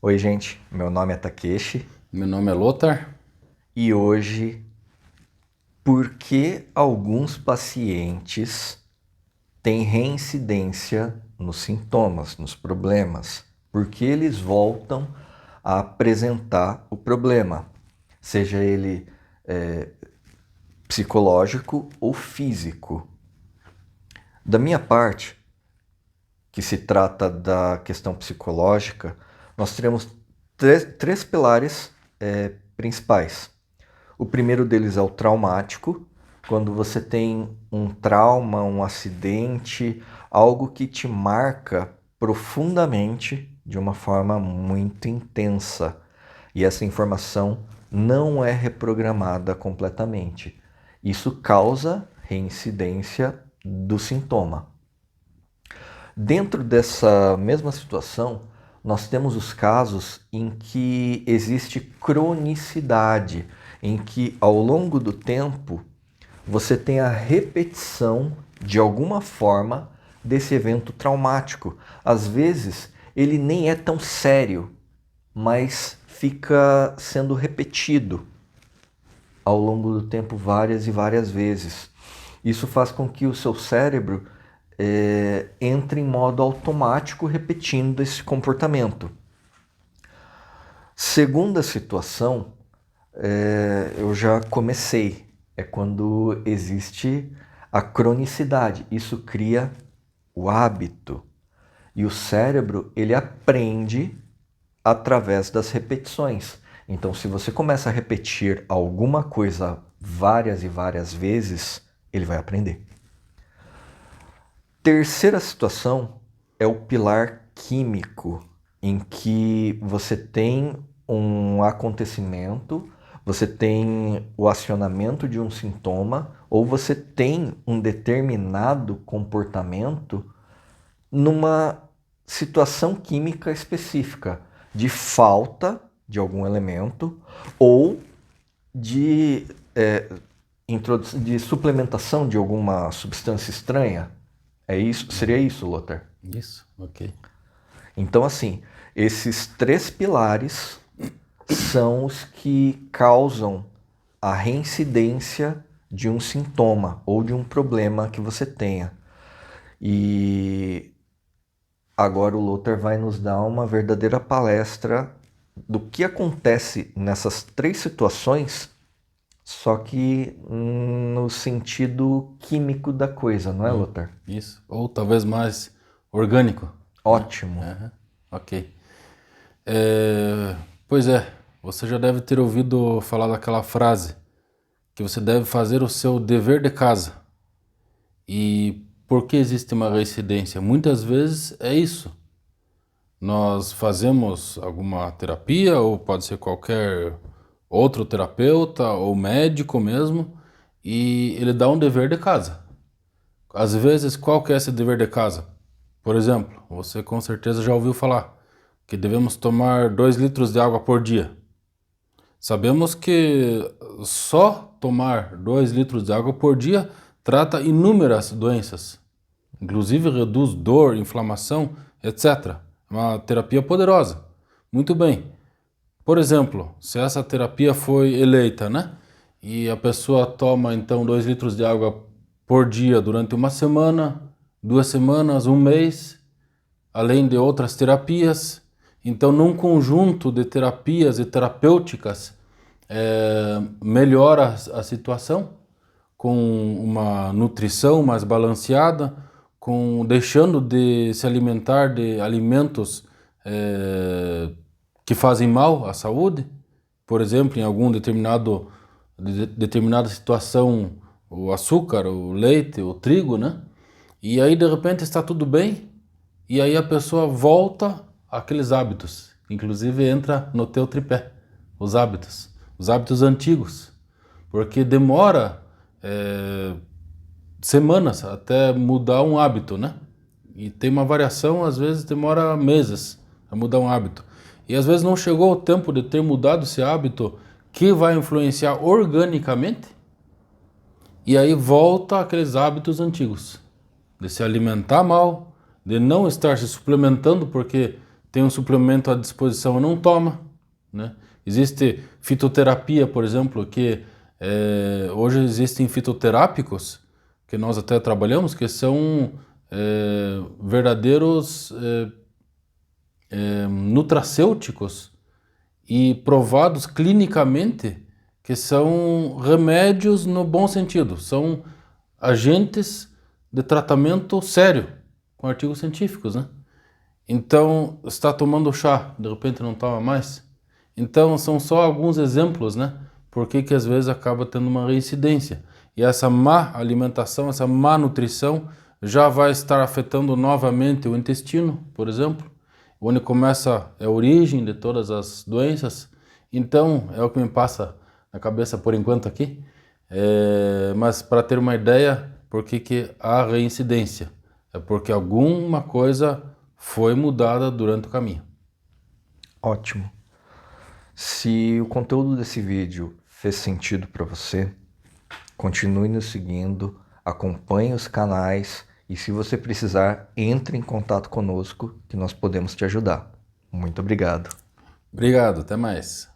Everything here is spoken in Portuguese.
Oi, gente. Meu nome é Takeshi Meu nome é Lothar. e hoje, por que alguns pacientes têm reincidência nos sintomas, nos problemas? Por que eles voltam a apresentar o problema, seja ele psicológico ou físico? Da minha parte, que se trata da questão psicológica, nós teremos três pilares principais. O primeiro deles é o traumático, quando você tem um trauma, um acidente, algo que te marca profundamente de uma forma muito intensa. E essa informação não é reprogramada completamente. Isso causa reincidência do sintoma. Dentro dessa mesma situação, nós temos os casos em que existe cronicidade, em que ao longo do tempo você tem a repetição de alguma forma desse evento traumático. Às vezes ele nem é tão sério, mas fica sendo repetido ao longo do tempo várias e várias vezes. Isso faz com que o seu cérebro entre em modo automático repetindo esse comportamento. Segunda situação, eu já comecei, é quando existe a cronicidade. Isso cria o hábito. E o cérebro, ele aprende através das repetições. Então, se você começa a repetir alguma coisa várias e várias vezes, ele vai aprender. Terceira situação é o pilar químico, em que você tem um acontecimento, você tem o acionamento de um sintoma, ou você tem um determinado comportamento numa situação química específica, de falta de algum elemento ou de, de suplementação de alguma substância estranha. É isso? Seria isso, Lothar? Isso, ok. Então, assim, esses três pilares são os que causam a reincidência de um sintoma ou de um problema que você tenha. E agora o Lothar vai nos dar uma verdadeira palestra do que acontece nessas três situações, só que no sentido químico da coisa, não é, Lothar? Isso. Ou talvez mais orgânico, né? Ótimo. Aham, ok. Pois é, você já deve ter ouvido falar daquela frase que você deve fazer o seu dever de casa. E por que existe uma reincidência? Muitas vezes é isso. Nós fazemos alguma terapia, ou pode ser qualquer outro terapeuta, ou médico mesmo, e ele dá um dever de casa. Às vezes, qual que é esse dever de casa? Por exemplo, você com certeza já ouviu falar que devemos tomar 2 litros de água por dia. Sabemos que só tomar 2 litros de água por dia trata inúmeras doenças, inclusive reduz dor, inflamação, etc. É uma terapia poderosa. Muito bem. Por exemplo, se essa terapia foi eleita, né? E a pessoa toma então 2 litros de água por dia durante uma semana, 2 semanas, um mês, além de outras terapias. Então, num conjunto de terapias e terapêuticas, melhora a situação com uma nutrição mais balanceada, com deixando de se alimentar de alimentos que fazem mal à saúde, por exemplo, em algum determinada situação, o açúcar, o leite, o trigo, né? E aí de repente está tudo bem, e aí a pessoa volta àqueles hábitos, inclusive entra no teu tripé, os hábitos antigos, porque demora semanas até mudar um hábito, né? E tem uma variação, às vezes demora meses a mudar um hábito. E às vezes não chegou o tempo de ter mudado esse hábito que vai influenciar organicamente, e aí volta aqueles hábitos antigos, de se alimentar mal, de não estar se suplementando porque tem um suplemento à disposição e não toma, né? Existe fitoterapia, por exemplo, que hoje existem fitoterápicos, que nós até trabalhamos, que são verdadeiros nutracêuticos e provados clinicamente que são remédios no bom sentido, são agentes de tratamento sério, com artigos científicos, né? Então, está tomando chá, de repente não toma mais. Então, são só alguns exemplos, né? Por que às vezes acaba tendo uma reincidência. E essa má alimentação, essa má nutrição já vai estar afetando novamente o intestino, por exemplo, onde começa a origem de todas as doenças. Então, é o que me passa na cabeça por enquanto aqui. Mas para ter uma ideia, por que há reincidência? É porque alguma coisa foi mudada durante o caminho. Ótimo. Se o conteúdo desse vídeo fez sentido para você, continue nos seguindo, acompanhe os canais e se você precisar, entre em contato conosco que nós podemos te ajudar. Muito obrigado. Obrigado, até mais.